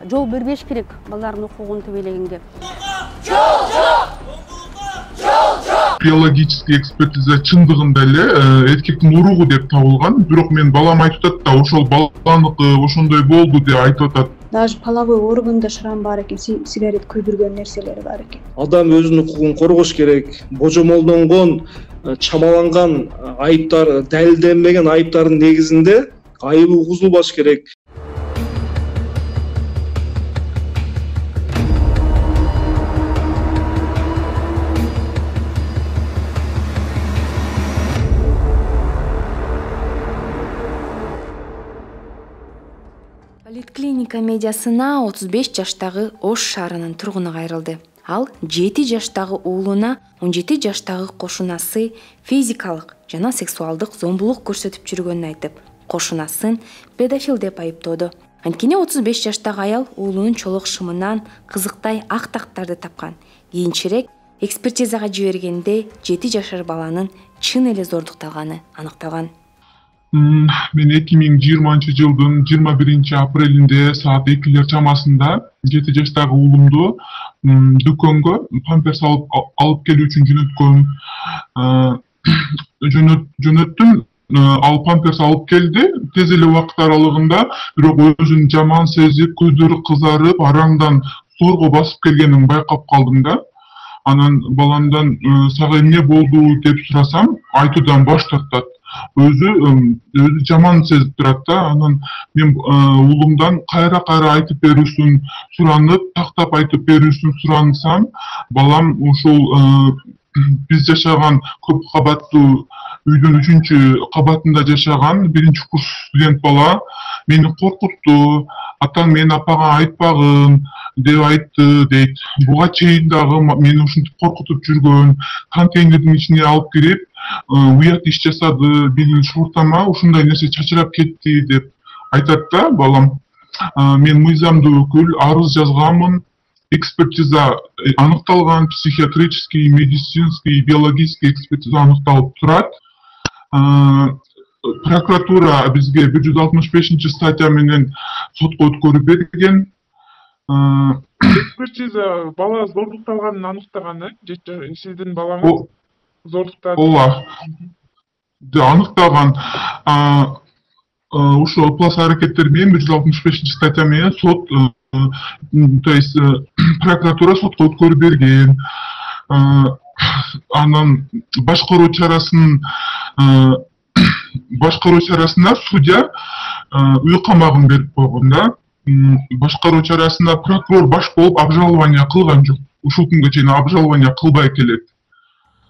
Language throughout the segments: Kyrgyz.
жол бербеш керек балдардын укугун тебелегенге. Биологический экспертиза чындыгында эле эркектин уругу деп табылган, бирок мен балам айтып атат да ошол баланыкы ошондой болду деп айтып атат. Даже половой органда шрам бар экен, сигарет күйдүргөн нерселери бар экен. Адам өзүнүн укугун коргош керек. Божомолдонгон, чамаланган айыптар, далилденбеген айыптардын негизинде айыбы угузулбаш керек. Политклиника медиасына 35 жаштагы Ош шаарынын тургуну кайрылды. Ал 7 жаштагы уулуна 17 жаштагы кошунасы физикалык жана сексуалдык зомбулук көрсөтүп жүргөнүн айтып, кошунасын педофил деп айыптоодо. Анткени 35 жаштагы аял уулунун чолок шымынан кызыктай ак тактарды тапкан. Кийинчерээк экспертизага жибергенде 7 жашар баланын чын эле зордукталганы аныкталган. Мен 2020-жылдын 21-апрелинде саат 2 чамасында 7 жаштагы уулумду дүкөнгө памперс алып келүү үчүн жөнөттүм. Ал памперс алып келди. Тез эле убакыт аралыгында бирок өзүн жаман сезип, көздөрү кызарып, араңдан сорго басып келгенин байкап калдым да. Анан баламдан сага эмне болду деп сурасам, айтуудан баш тартат. Өзү жаман сезип турат да. Анан мен уулумдан кайра айтып берүүсүн суранып, тактап айтып берүүсүн сурансам, балам ушул биз жашаган көп кабаттуу үйдүн 3-кабатында жашаган 1-курс студент бала мени коркутту. Атаң мен апага айтпагын деп айтты дейт. Буга чейин дагы мени ушинтип коркутуп жүргөн, контейнердин ичине алып кирип, уят иш жасады, бир шортама ушундай нерсе чачырап кетти деп айтат да балам. Мен мыйзамдуу өкүл арыз жазганмын. Экспертиза аныкталган, психиатрический, медицинский, биологический экспертиза аныкталып турат. Прокуратура бизге 165-статья менен сотко өткөрүп берген. Экспертиза бала зордукталганын аныктаган, сиздин балаңыз зордуктады. Ооба. Аныктаган. Ушул плас аракеттер менен 165-статья менен сот, то есть прокуратура сотко өткөрүп берген. Анан башкаруу чарасына судья үй камагын берип койгон да. Башкаруу чарасына прокурор баш болуп обжалование кылган жок. Ушул күнгө чейин обжалование кылбай келет.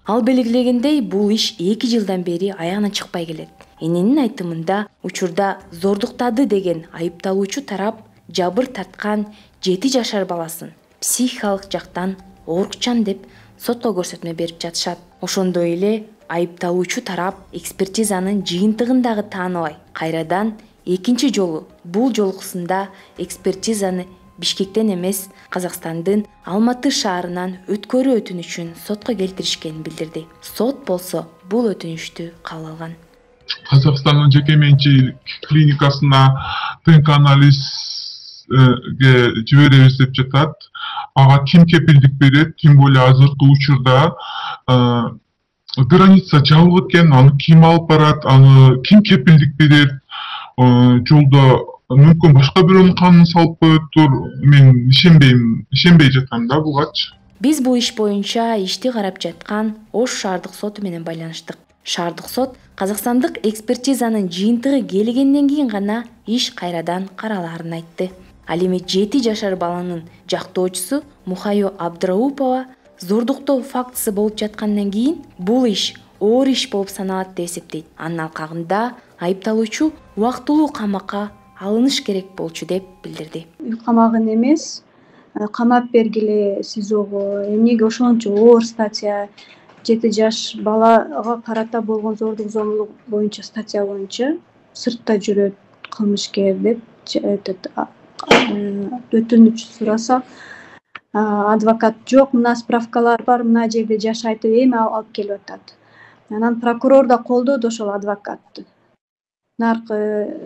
Ал белгилегендей, бул иш 2 жылдан бери аягына чыкпай келет. Эненин айтымында, учурда зордуктады деген айыпталуучу тарап жабыр тарткан 7 жашар баласын психикалык жактан оорукчан деп сотко көрсөтмө берип жатышат. Ошондой эле айыпталуучу тарап экспертизанын жыйынтыгын дагы тааныбай, кайрадан экинчи жолу бул жолкусунда экспертизаны Бишкектен эмес, Казакстандын Алматы шаарынан өткөрүү өтүнүчүн сотко келтиришкенин билдирди. Сот болсо бул өтүнүштү кабыл алган. Казакстандын жеке менчик клиникасына ДНК анализге жиберебиз деп жатат. Ага ким кепилдик берет, тем более азыркы учурда граница жабык экен, аны ким алып барат, аны ким кепилдик берет, жолдо мүмкүн башка бирөөнүн канын салып коюптур. Мен ишенбей жатам да бугачы. Биз бул иш боюнча ишти карап жаткан Ош шаардык соту менен байланыштык. Шаардык сот Казакстандык экспертизанын жыйынтыгы келгенден кийин гана иш кайрадан каралаарын айтты. Ал эми 7 жашар баланын жактоочусу Мухаю Абдыраупова зордуктоо фактысы болуп жаткандан кийин бул иш оор иш болуп саналат деп эсептейт. Анын алкагында айыпталуучу убактылуу камакка алыныш керек болчу деп билдирди. Үй камагын эмес, камап бергиле СИЗОго. Эмнеге ошончо оор статья 7 жаш балага карата болгон зордук зомбулук боюнча статья боюнча сыртта жүрөт кылмышкер деп өтүнүч сураса, адвокат жок, мына справкалар бар, мына жерде жашайт деп эми алып келип атат. Анан прокурор да колдоду ошол адвокатты. Наркы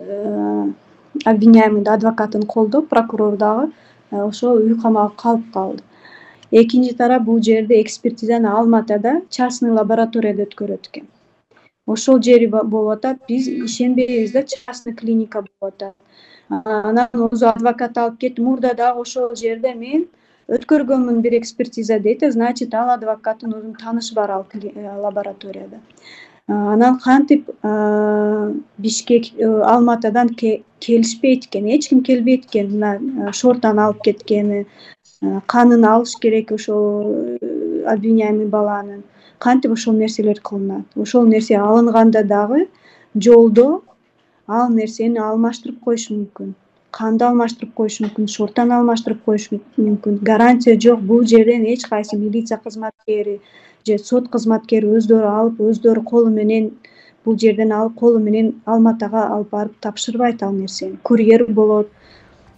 обвиняемыйдын адвокатын колдоп, прокурор дагы ошол үй камагы калып калды. Экинчи тарап бул жерде экспертизаны Алматада частный лабораторияда өткөрөт экен. Ошол жери болуп атат, биз ишенбейбиз да, частный клиника болуп атат. Анан өзү адвокат алып кетип, мурда дагы ошол жерде мен өткөргөнмүн бир экспертиза дейт, значит ал адвокаттын өзүнүн таанышы бар ал лабораторияда. Анан кантип Бишкек Алматадан келишпейт экен, эч ким келбейт экен, мына шортаны алып кеткени, канын алыш керек ошол обвиняемый баланын. Кантип ошол нерселер кылынат? Ошол нерсе алынганда дагы жолдо ал нерсени алмаштырып коюш мүмкүн. Канды алмаштырып коюш мүмкүн, шортаны алмаштырып коюш мүмкүн. Гарантия жок, бул жерден эч кайсы милиция кызматкери же сот кызматкери өздөрү алып, өздөрү колу менен бул жерден алып, колу менен Алматага алып барып тапшырбайт ал нерсени. Курьер болот.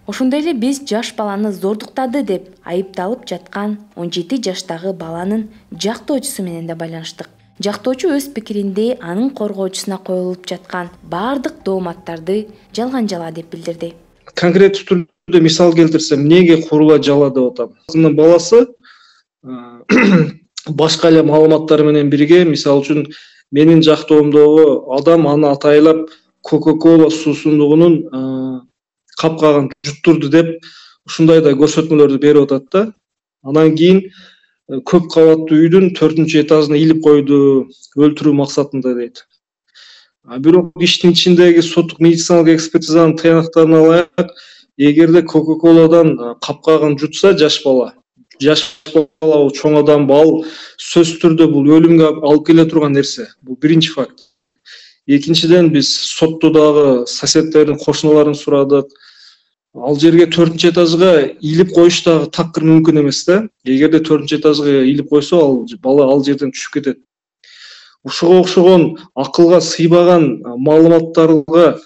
Ошондой эле биз жаш баланы зордуктады деп айыпталып жаткан 17 жаштагы баланын жактоочусу менен да байланыштык. Жактоочу өз пикиринде анын коргоочусуна коюлуп жаткан бардык дооматтарды жалган жала деп билдирди. Конкреттүү түрдө мисал келтирсем, эмнеге курула жала деп атам. Кызымдын баласы башка эле маалыматтар менен бирге, мисал үчүн менин жактоомдогу адам аны атайлап Coca-Cola суусундугунун капкагын жуттурду деп ушундай да көрсөтмөлөрдү берип атат да. Анан кийин көп кабаттуу үйдүн 4-этажына илип койду, өлтүрүү максатында дейт. Бирок иштин ичиндеги соттук медициналык экспертизанын тыянактарын алайык, эгерде Coca-Cola'дан капкагын жутса жаш бала бул чоң адам, ал сөзсүз түрдө бул өлүмгө алып келе турган нерсе. Бул биринчи факт. Экинчиден биз сотто дагы соседтердин, кошуналарын сурадык. Ал жерге 4-этажга илип коюш дагы такыр мүмкүн эмес да. Эгерде 4-этажга илип койсо, ал бала ал жерден түшүп кетет. Ушуга окшогон акылга сыйбаган маалыматтарга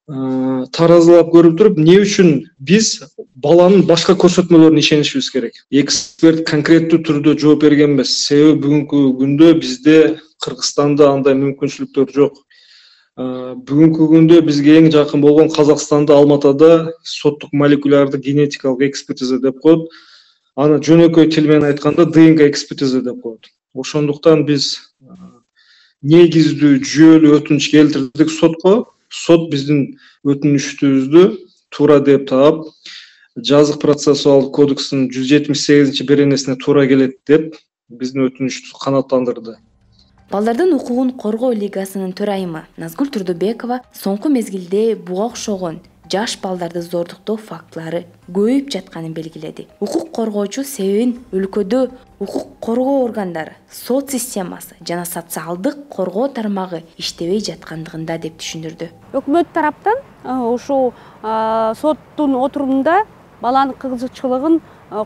таразылап көрүп туруп, эмне үчүн биз баланын башка көрсөтмөлөрүнө ишенишибиз керек? Эксперт конкреттүү түрдө жооп берген эмес. Себеби бүгүнкү күндө бизде Кыргызстанда андай мүмкүнчүлүктөр жок. Бүгүнкү күндө бизге эң жакын болгон Казакстанда, Алматада соттук молекулярдык генетикалык экспертиза деп коет. Аны жөнөкөй тил менен айтканда ДНК экспертиза деп коет. Ошондуктан биз негиздүү жүйөлүү өтүнүч келтирдик сотко. Сот биздин өтүнүчүбүздү туура деп таап, жазык процессуалдык кодекстин 178-беренесине туура келет деп биздин өтүнүчтү канааттандырды. Балдардын укугун коргоо лигасынын төрайымы Назгүл Турдубекова соңку мезгилде буга окшогон жаш балдарды зордуктоо фактылары көбөйүп жатканын белгиледи. Укук коргоочу себебин өлкөдө укук коргоо органдары, сот системасы жана социалдык коргоо тармагы иштебей жаткандыгында деп түшүндүрдү. Өкмөт тараптан ошол соттун отурумунда баланын кызыкчылыгын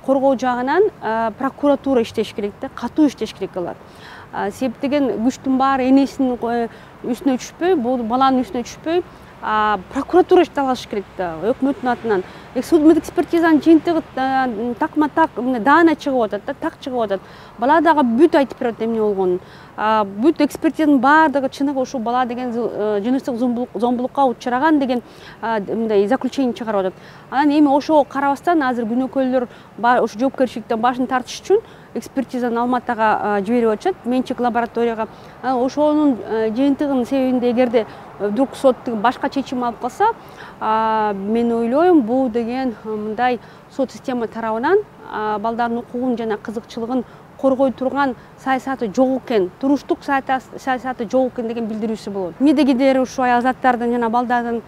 коргоо жагынан прокуратура иштеш керек да, катуу иштеш керек алар. Себеп деген күчтүн баары энесинин үстүнө түшпөй, бул баланын үстүнө түшпөй, прокуратура ишталыш керек да, өкмөттүн атынан. Судмед экспертизанын жыйынтыгы такма так даана чыгып атат да, так чыгып атат. Бала дагы бүт айтып берет эмне болгонун. Бүт экспертизанын баардыгы чыныгы ушул бала деген жыныстык зомбулукка учураган деген мындай заключение чыгарып атат. Анан эми ошого карабастан азыр күнөөкөрлөр ушу жоопкерчиликтен башын тартыш үчүн экспертизаны Алматага жиберип атышат, менчик лабораторияга. Ошонун жыйынтыгынын себебинде эгерде вдруг сот башка чечим алып калса, мен ойлойм, бул деген мындай сот система тарабынан балдардын укугун жана кызыкчылыгын коргой турган саясаты жок экен, туруштук саясаты жок экен деген билдирүүсү болот. Медегидер ушу аялзаттардын жана балдардын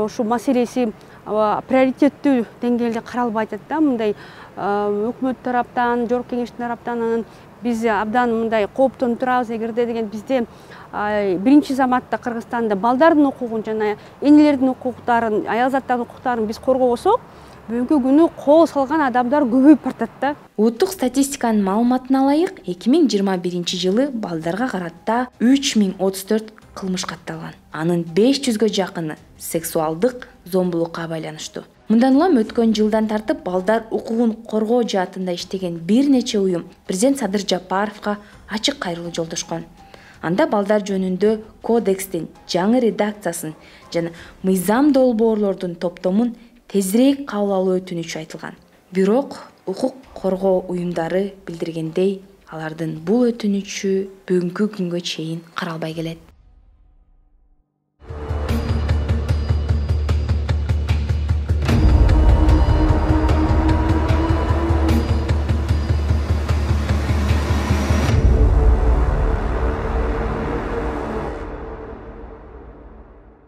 ушу маселеси приоритеттүү деңгээлде каралбай атат да, мындай өкмөт тараптан, жогорку кеңештин тараптан анан биз абдан мындай кооптонуп турабыз, эгерде деген бизде биринчи заматта Кыргызстанда балдардын укугун жана энелердин укуктарын, аялзаттардын укуктарын биз коргобосок, бүгүнкү күнү кол салган адамдар көбөйүп баратат да. Улуттук статистиканын маалыматына ылайык, 2021-жылы балдарга карата 3034 кылмыш катталган. Анын 500гө жакыны сексуалдык зомбулукка байланыштуу. Мындан улам өткөн жылдан тартып балдар укугун коргоо жаатында иштеген бир нече уюм президент Садыр Жапаровго ачык кайрылуу жолдошкон. Анда балдар жөнүндө кодекстин жаңы редакциясын жана мыйзам долбоорлордун топтомун тезирээк кабыл алуу өтүнүчү айтылган. Бирок укук коргоо уюмдары билдиргендей, алардын бул өтүнүчү бүгүнкү күнгө чейин каралбай келет.